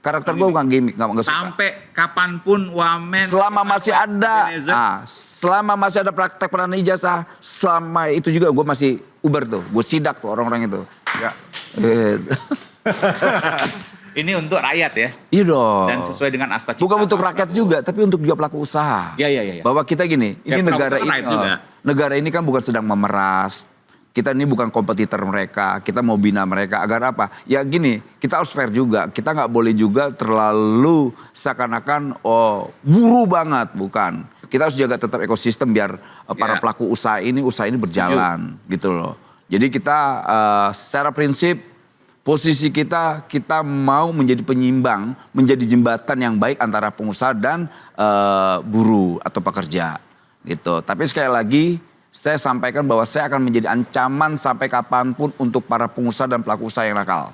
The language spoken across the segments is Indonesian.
Karakter gue bukan gimmick, nggak suka. Sampai kapanpun wamen. Selama masih ada, Ebenezer. selama masih ada praktek penahanan ijazah, selama itu juga gue masih uber tuh, gue sidak tuh orang-orang itu. Ya. Gitu. Ini untuk rakyat ya. Iya dong. Dan sesuai dengan asta cipta. Bukan untuk Pak rakyat Prabowo. juga, tapi untuk juga pelaku usaha. Iya. Bahwa kita gini, Ya, ini pelaku negara usaha ini, rakyat juga. negara ini kan bukan sedang memeras. Kita ini bukan kompetitor mereka, kita mau bina mereka agar apa? Ya gini, kita harus fair juga. Kita nggak boleh juga terlalu seakan-akan buru banget, bukan. Kita harus jaga tetap ekosistem biar para pelaku usaha ini berjalan, gitu loh. Jadi kita secara prinsip posisi kita mau menjadi penyimbang, menjadi jembatan yang baik antara pengusaha dan buruh atau pekerja, gitu. Tapi sekali lagi saya sampaikan bahwa saya akan menjadi ancaman sampai kapanpun untuk para pengusaha dan pelaku usaha yang nakal.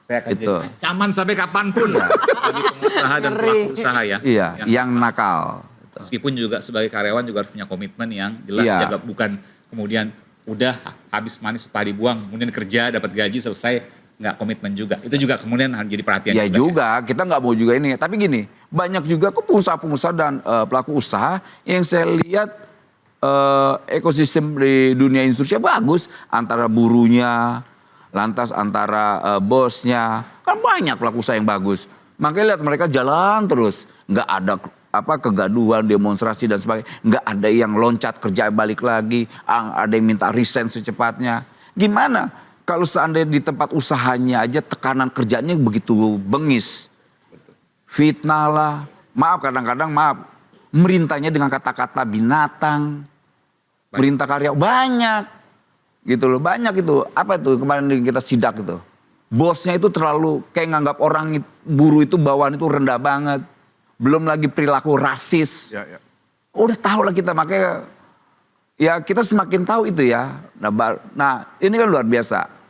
Saya akan Itu. jadi ancaman sampai kapanpun bagi pengusaha dan pelaku usaha ya. Iya, yang nakal. Meskipun juga sebagai karyawan juga harus punya komitmen yang jelas, Iya. jaga, bukan kemudian udah habis manis padi buang, kemudian kerja dapat gaji selesai nggak komitmen juga. Itu juga kemudian harus jadi perhatian. Ya juga, kita nggak mau juga ini. Tapi gini, banyak juga kok pengusaha-pengusaha dan pelaku usaha yang saya lihat ekosistem di dunia industri bagus, antara buruhnya, lantas antara bosnya, kan banyak pelaku usaha yang bagus. Makanya lihat mereka jalan terus, nggak ada kegaduhan, demonstrasi dan sebagainya, nggak ada yang loncat kerja balik lagi, ada yang minta resign secepatnya. Gimana kalau seandainya di tempat usahanya aja tekanan kerjanya begitu bengis, fitnah lah, kadang-kadang merintahnya dengan kata-kata binatang, merintah karya banyak, gitu loh, banyak itu. Apa itu kemarin kita sidak itu, bosnya itu terlalu kayak nganggap orang buruh itu bawaan itu rendah banget, belum lagi perilaku rasis. Ya. Udah tahu lah kita, makanya ya kita semakin tahu itu ya. Nah ini kan luar biasa.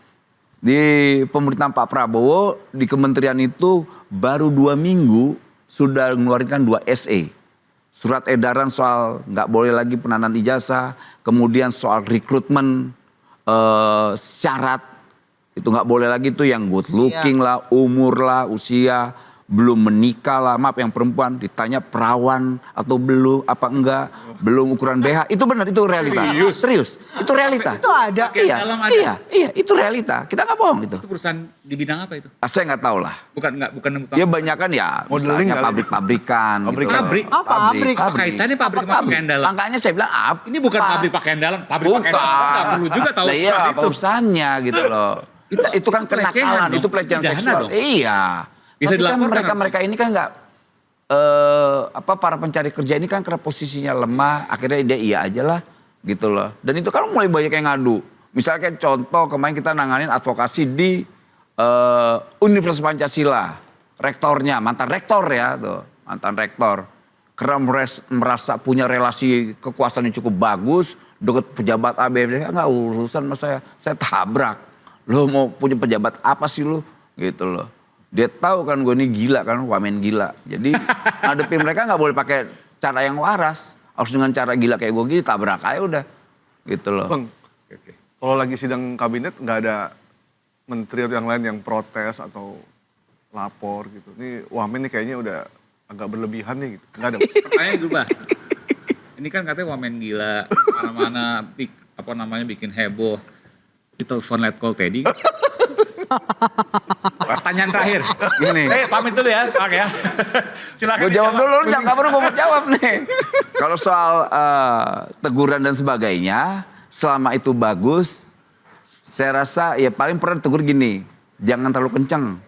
Di pemerintahan Pak Prabowo, di kementerian itu baru 2 minggu sudah mengeluarkan 2 SE. Surat edaran soal nggak boleh lagi penahanan ijazah, kemudian soal rekrutmen syarat, itu nggak boleh lagi tuh yang good looking lah, umur lah, usia, belum menikah lah, yang perempuan ditanya perawan atau belum, apa enggak, belum ukuran BH, itu benar, itu realita. Serius, itu realita. Itu ada. Iya, itu realita. Kita nggak bohong itu. Itu perusahaan di bidang apa itu? Saya nggak tahu lah. Bukan. Ya banyak kan ya, Modeling misalnya kali. pabrik-pabrikan. Pabrik. Pabrik? Apa pabrik? Apa kaitannya pabrik sama pakaian dalam? Makanya saya bilang Ini bukan pabrik pakaian dalam, pabrik pakaian dalam nggak perlu juga tahu Lah iya, ukuran apa itu. urusannya gitu loh. Itu kan pelecehan kenakalan, dong, itu pelecehan pidana seksual. dong. Iya. Bisa Tapi kan dilaporkan mereka ini kan nggak para pencari kerja ini kan karena posisinya lemah, akhirnya dia iya aja lah gitu loh. Dan itu kan mulai banyak yang ngadu. Misalnya kayak contoh kemarin kita nanganin advokasi di Universitas Pancasila, rektornya, mantan rektor ya tuh, mantan rektor. Karena merasa punya relasi kekuasaan yang cukup bagus, deket pejabat ABFD, nggak urusan sama saya tabrak. Lo mau punya pejabat apa sih lo? Gitu loh. Dia tahu kan gue ini gila kan, wamen gila. Jadi ngadepin mereka nggak boleh pakai cara yang waras. Harus dengan cara gila kayak gue gini, tabrak aja udah. Gitu loh. Bang, kalau lagi sidang kabinet nggak ada menteri yang lain yang protes atau lapor gitu. Ini wamen nih kayaknya udah agak berlebihan nih gitu. Nggak ada. Pertanyaan berubah. Ini kan katanya wamen gila, mana-mana bikin heboh. Ditelepon let call Teddy. Pertanyaan terakhir. Gini. Pamit dulu ya, Pak ya. Silakan. Gue jawab dulu, jangan kabar gue mau jawab nih. Kalau soal teguran dan sebagainya, selama itu bagus, saya rasa ya paling pernah tegur gini, jangan terlalu kenceng,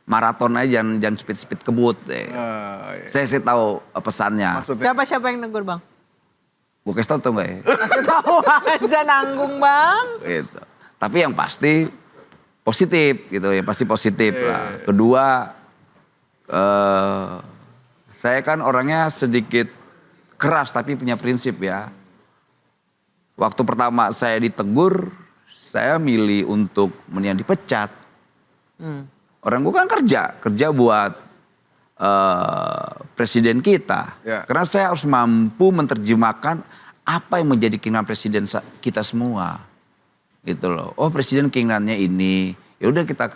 maraton aja, jangan speed kebut. Iya. Saya sih tahu pesannya. Maksudnya Siapa yang negur bang? Gue kasih tau tuh nggak ya? Kasih tahu aja nanggung bang. Gitu. Tapi yang pasti positif gitu ya, pasti positif lah. Kedua, saya kan orangnya sedikit keras tapi punya prinsip ya. Waktu pertama saya ditegur, saya milih untuk mendingan dipecat. Orang gue kan kerja buat presiden kita. Ya. Karena saya harus mampu menerjemahkan apa yang menjadi keinginan presiden kita semua. Gitu loh. Oh presiden keinginannya ini, ya udah kita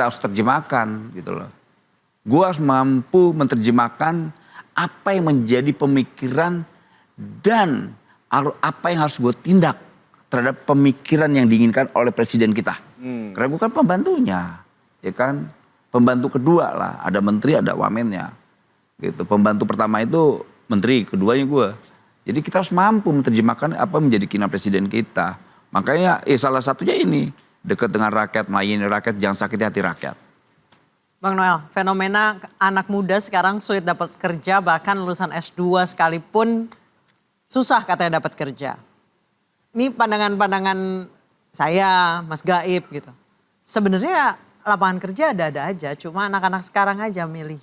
harus terjemahkan gitu loh. Gue harus mampu menerjemahkan apa yang menjadi pemikiran dan apa yang harus gue tindak terhadap pemikiran yang diinginkan oleh presiden kita. Karena gue kan pembantunya, ya kan. Pembantu kedua lah, ada menteri, ada wamennya. Gitu. Pembantu pertama itu menteri, keduanya gue. Jadi kita harus mampu menerjemahkan apa menjadi keinginan presiden kita. Makanya salah satunya ini, dekat dengan rakyat, melayani rakyat, jangan sakiti hati rakyat. Bang Noel, fenomena anak muda sekarang sulit dapat kerja, bahkan lulusan S2 sekalipun susah katanya dapat kerja. Ini pandangan-pandangan saya, Mas Gaib gitu. Sebenarnya lapangan kerja ada-ada aja, cuma anak-anak sekarang aja milih.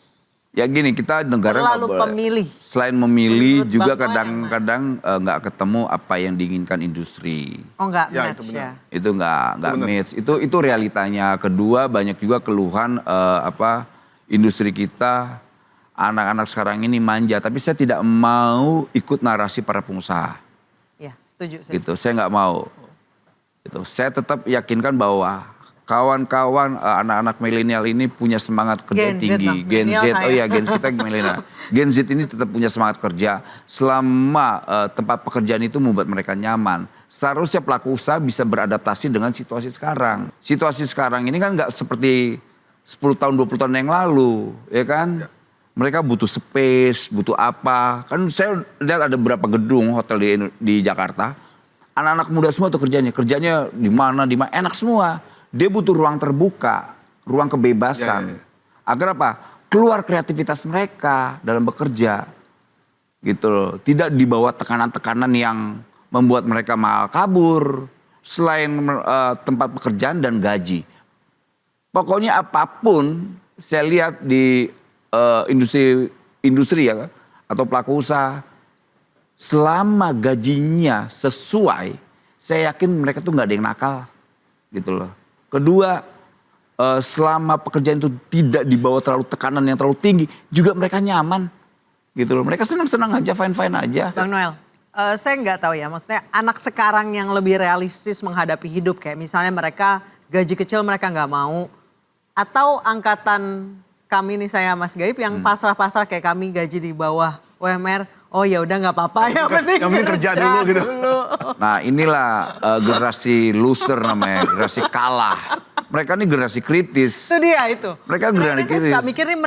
Ya gini, kita negara nggak Terlalu boleh. pemilih. Selain memilih Menurut juga Bang Noel kadang-kadang nggak ketemu apa yang diinginkan industri. Oh enggak Ya, match itu benar. ya. Itu nggak benar. match. Itu realitanya. Kedua, banyak juga keluhan industri kita, anak-anak sekarang ini manja. Tapi saya tidak mau ikut narasi para pengusaha. Iya, setuju. Saya. Gitu, saya nggak mau. Gitu. Saya tetap yakinkan bahwa kawan-kawan anak-anak milenial ini punya semangat kerja Gen Z, tinggi. Bang. Gen Z, Milenial oh saya. iya Gen kita milenial. Gen Z ini tetap punya semangat kerja selama tempat pekerjaan itu membuat mereka nyaman. Seharusnya pelaku usaha bisa beradaptasi dengan situasi sekarang. Situasi sekarang ini kan nggak seperti 10 tahun, 20 tahun yang lalu, ya kan? Mereka butuh space, butuh apa. Kan saya lihat ada beberapa gedung hotel di Jakarta. Anak-anak muda semua tuh kerjanya di mana, enak semua. Dia butuh ruang terbuka, ruang kebebasan. Agar apa? Keluar kreativitas mereka dalam bekerja. Gitu loh. Tidak dibawa tekanan-tekanan yang membuat mereka malah kabur. Selain tempat pekerjaan dan gaji. Pokoknya apapun saya lihat di industri ya atau pelaku usaha. Selama gajinya sesuai, saya yakin mereka tuh nggak ada yang nakal. Gitu loh. Kedua, selama pekerjaan itu tidak dibawa terlalu tekanan yang terlalu tinggi, juga mereka nyaman, gitu loh. Mereka senang-senang aja, fine-fine aja. Bang Noel, saya nggak tahu ya, maksudnya anak sekarang yang lebih realistis menghadapi hidup, kayak misalnya mereka gaji kecil mereka nggak mau, atau angkatan kami nih saya Mas Gaib yang pasrah-pasrah kayak kami gaji di bawah UMR, oh ya udah nggak apa-apa, yang penting kerja dulu gitu. Nah inilah generasi loser namanya, generasi kalah. Mereka nih generasi kritis. Itu dia itu. Mereka generasi Saya kritis. suka mikir nih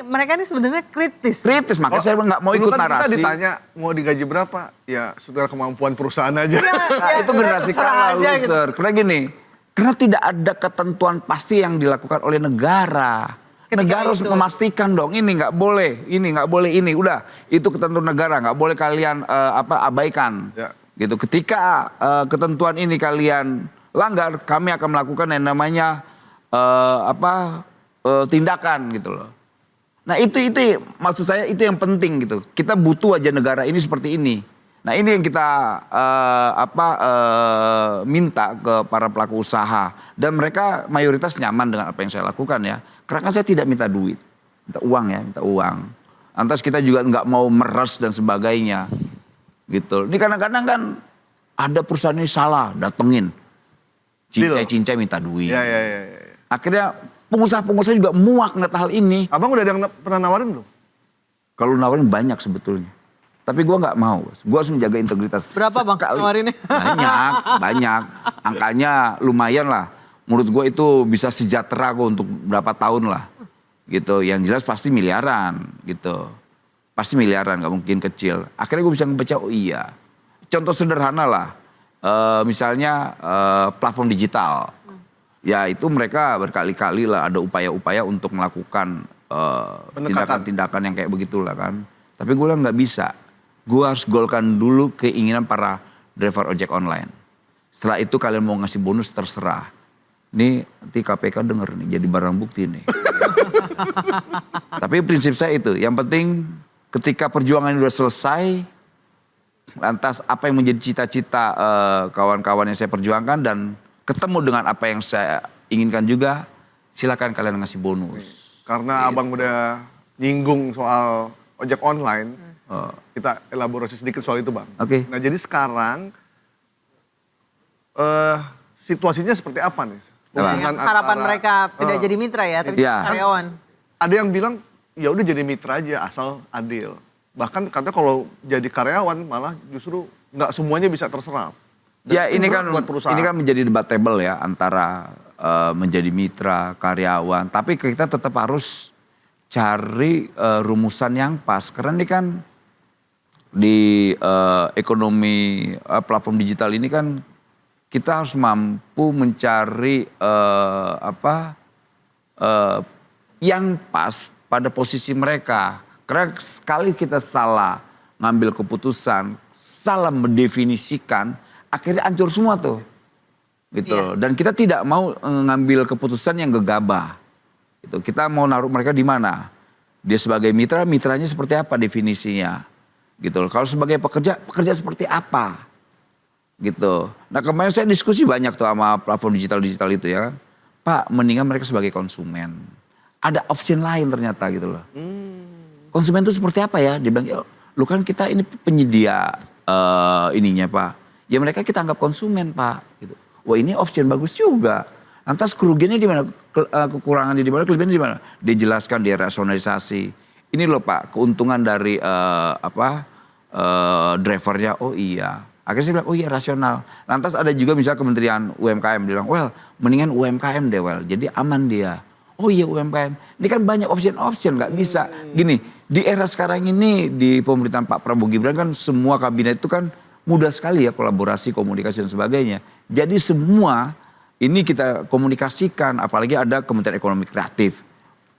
mereka nih sebenarnya kritis. Kritis, makanya saya nggak mau Dulu ikut kan kita narasi. ditanya mau digaji berapa, ya sesuai kemampuan perusahaan aja. Nah, itu generasi terserah kalah aja gitu. loser. Karena gini, karena tidak ada ketentuan pasti yang dilakukan oleh negara. Ketika Negara harus itu. memastikan dong ini nggak boleh, ini nggak boleh, ini udah itu ketentuan negara nggak boleh kalian abaikan. Ya. Gitu. Ketika ketentuan ini kalian langgar, kami akan melakukan yang namanya tindakan gitu loh. Nah itu maksud saya itu yang penting gitu. Kita butuh aja negara ini seperti ini. Nah ini yang kita minta ke para pelaku usaha dan mereka mayoritas nyaman dengan apa yang saya lakukan ya. Karena kan saya tidak minta duit, minta uang ya, minta uang. Lantas kita juga nggak mau meres dan sebagainya, gitu. Ini kadang-kadang kan ada perusahaan ini salah, datengin, cincai minta duit. Ya. Akhirnya pengusaha-pengusaha juga muak ngeliat hal ini. Abang udah ada yang pernah nawarin belum? Kalau nawarin banyak sebetulnya. Tapi gue nggak mau, gue harus menjaga integritas. Berapa bang nawarinnya? Banyak. Angkanya lumayan lah. Menurut gue itu bisa sejahtera kok untuk berapa tahun lah. Gitu, yang jelas pasti miliaran gitu. Pasti miliaran, gak mungkin kecil. Akhirnya gue bisa ngebaca, oh iya. Contoh sederhana lah, misalnya platform digital. Ya itu mereka berkali-kali lah ada upaya-upaya untuk melakukan tindakan-tindakan yang kayak begitulah kan. Tapi gue bilang nggak bisa. Gue harus golkan dulu keinginan para driver ojek online. Setelah itu kalian mau ngasih bonus terserah. Nih nanti KPK denger nih jadi barang bukti nih. Tapi prinsip saya itu, yang penting ketika perjuangan ini udah selesai, lantas apa yang menjadi cita-cita kawan-kawan yang saya perjuangkan dan ketemu dengan apa yang saya inginkan juga, silakan kalian ngasih bonus. Karena abang udah nyinggung soal ojek online, kita elaborasi sedikit soal itu bang. Oke. Nah jadi sekarang situasinya seperti apa nih? Apa? Hubungan Harapan antara- mereka tidak jadi mitra ya, tapi Iya. karyawan. ada yang bilang ya udah jadi mitra aja asal adil. Bahkan katanya kalau jadi karyawan malah justru nggak semuanya bisa terserap. Dan Ya itu ini berat kan buat perusahaan. ini kan menjadi debatable ya antara menjadi mitra karyawan. Tapi kita tetap harus cari rumusan yang pas. Karena ini kan di ekonomi platform digital ini kan kita harus mampu mencari yang pas pada posisi mereka. Karena sekali kita salah ngambil keputusan, salah mendefinisikan, akhirnya hancur semua tuh. Gitu. Iya. Dan kita tidak mau ngambil keputusan yang gegabah. Gitu. Kita mau naruh mereka di mana? Dia sebagai mitra, mitranya seperti apa definisinya? Gitu. Kalau sebagai pekerja, pekerja seperti apa? Gitu. Nah kemarin saya diskusi banyak tuh sama platform digital itu ya kan. Pak, mendingan mereka sebagai konsumen. Ada option lain ternyata gitu loh. Konsumen itu seperti apa ya? Dia bilang, ya, lu kan kita ini penyedia ininya Pak. Ya mereka kita anggap konsumen Pak. Gitu. Wah ini option bagus juga. Lantas kerugiannya di mana? Kekurangannya di mana? Kelebihannya di mana? Dijelaskan, dia rasionalisasi. Ini loh Pak, keuntungan dari drivernya. Oh iya. Akhirnya saya bilang, oh iya rasional. Lantas ada juga misalnya Kementerian UMKM bilang, well mendingan UMKM deh well. Jadi aman dia. Oh iya UMKM. Ini kan banyak option nggak bisa. Gini, di era sekarang ini di pemerintahan Pak Prabowo Gibran kan semua kabinet itu kan mudah sekali ya kolaborasi, komunikasi dan sebagainya. Jadi semua ini kita komunikasikan, apalagi ada Kementerian Ekonomi Kreatif.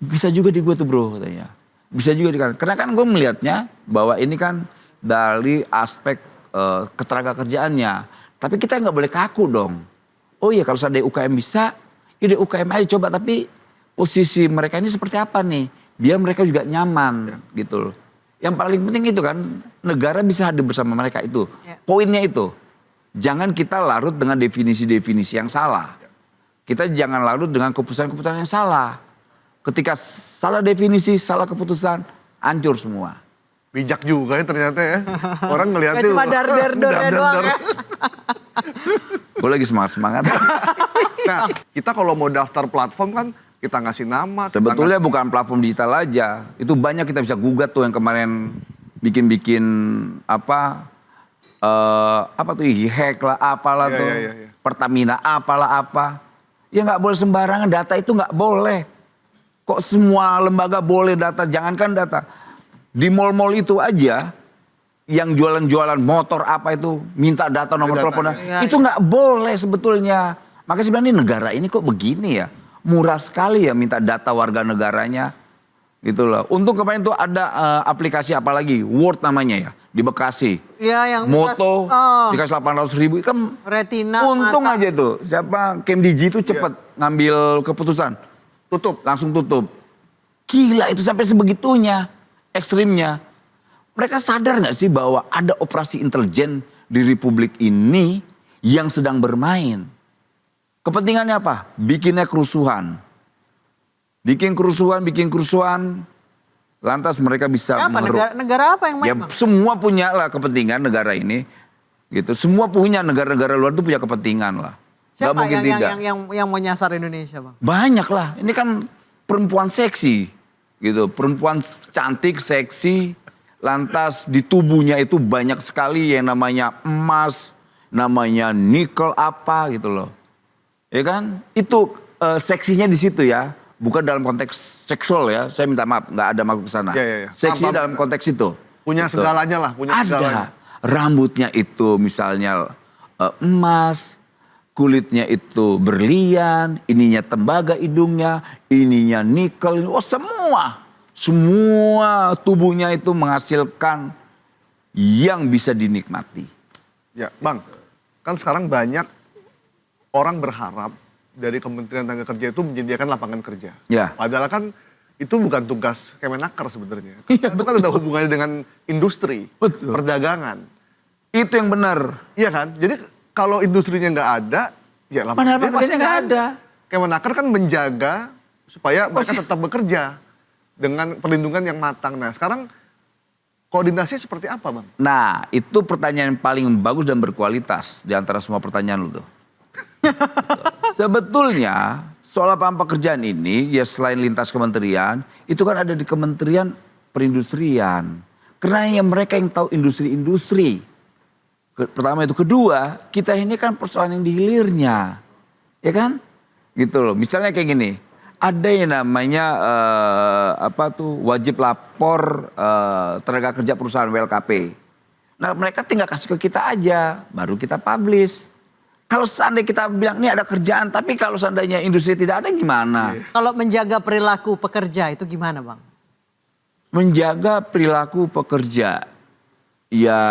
Bisa juga di gue tuh bro katanya. Bisa juga di karena kan gue melihatnya bahwa ini kan dari aspek ketenagakerjaannya. Tapi kita nggak boleh kaku dong. Oh iya kalau seandainya UKM bisa, ya di UKM aja coba. Tapi posisi mereka ini seperti apa nih? Biar mereka juga nyaman gitu loh. Yang paling penting itu kan negara bisa hadir bersama mereka itu. Ya. Poinnya itu. Jangan kita larut dengan definisi-definisi yang salah. Kita jangan larut dengan keputusan-keputusan yang salah. Ketika salah definisi, salah keputusan, hancur semua. Bijak juga ya ternyata ya. Orang ngeliatnya. Gak cuma dar-dar-darnya doang ya. Gue lagi semangat-semangat. Nah, kita kalau mau daftar platform kan kita ngasih nama. kita Sebetulnya bukan platform digital aja. Itu banyak kita bisa gugat tuh yang kemarin bikin-bikin apa tuh hack lah apalah Iya, tuh. iya, iya. Pertamina apalah apa. Ya nggak boleh sembarangan, data itu nggak boleh. Kok semua lembaga boleh data, jangankan data. Di mal-mal itu aja yang jualan-jualan motor apa itu minta data nomor Data, telepon. iya. Itu nggak boleh sebetulnya. Makanya sebenarnya ini negara ini kok begini ya. Murah sekali ya minta data warga negaranya. Gitu loh. Untung kemarin tuh ada aplikasi apa lagi, Word namanya ya, di Bekasi. Ya yang Moto dikasih 800.000 kan retina untung mata. aja tuh. Siapa Kemdigi itu cepet ngambil keputusan. tutup. Langsung tutup. Gila itu sampai sebegitunya, ekstrimnya. Mereka sadar nggak sih bahwa ada operasi intelijen di Republik ini yang sedang bermain? Kepentingannya apa? Bikinnya kerusuhan. Bikin kerusuhan, lantas mereka bisa Apa negara apa yang main? Ya Bang? semua punya lah kepentingan negara ini. Gitu. Semua punya negara-negara luar itu punya kepentingan lah. Nggak Siapa mungkin tidak. yang mau nyasar Indonesia Bang? Banyak lah. Ini kan perempuan seksi. Gitu. Perempuan cantik, seksi. Lantas di tubuhnya itu banyak sekali yang namanya emas. Namanya nikel apa gitu loh. Ya kan? Itu seksinya di situ ya. Bukan dalam konteks seksual ya. Saya minta maaf. Nggak ada maksud ke sana. Ya. Seksinya Paham. dalam konteks itu. Punya Gitu. segalanya lah. Punya segalanya. Ada. Rambutnya itu misalnya emas. Kulitnya itu berlian, ininya tembaga hidungnya, ininya nikel, oh semua tubuhnya itu menghasilkan yang bisa dinikmati. Ya, Bang. Kan sekarang banyak orang berharap dari Kementerian Tenaga Kerja itu menyediakan lapangan kerja. Ya. Padahal kan itu bukan tugas Kemenaker sebenarnya. Iya, Itu kan ada hubungannya dengan industri, Betul. perdagangan. Itu yang benar. Iya kan? Jadi kalau industrinya nggak ada, ya Padahal kerja pasti pekerjaannya nggak ada. Kemenaker kan menjaga supaya mereka tetap bekerja dengan perlindungan yang matang. Nah sekarang koordinasi seperti apa Bang? Nah, itu pertanyaan yang paling bagus dan berkualitas di antara semua pertanyaan lu tuh. Sebetulnya soal lapangan pekerjaan ini ya selain lintas kementerian, itu kan ada di Kementerian Perindustrian. Karena yang mereka yang tahu industri-industri. Pertama itu, kedua, kita ini kan persoalan yang di hilirnya. Ya kan? Gitu loh. Misalnya kayak gini, ada yang namanya wajib lapor tenaga kerja perusahaan WLKP. Nah, mereka tinggal kasih ke kita aja, baru kita publish. Kalau seandainya kita bilang ini ada kerjaan, tapi kalau seandainya industri tidak ada gimana? Kalau menjaga perilaku pekerja itu gimana Bang? Menjaga perilaku pekerja. Ya,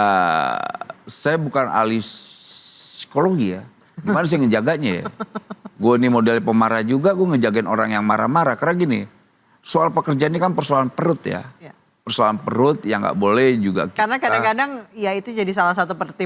saya bukan ahli psikologi ya. Gimana sih ngejaganya ya? Gue nih model pemarah juga, gue ngejagain orang yang marah-marah. Karena gini, soal pekerjaan ini kan persoalan perut ya. Ya. Persoalan perut yang nggak boleh juga. Karena kadang-kadang ya itu jadi salah satu pertimbangan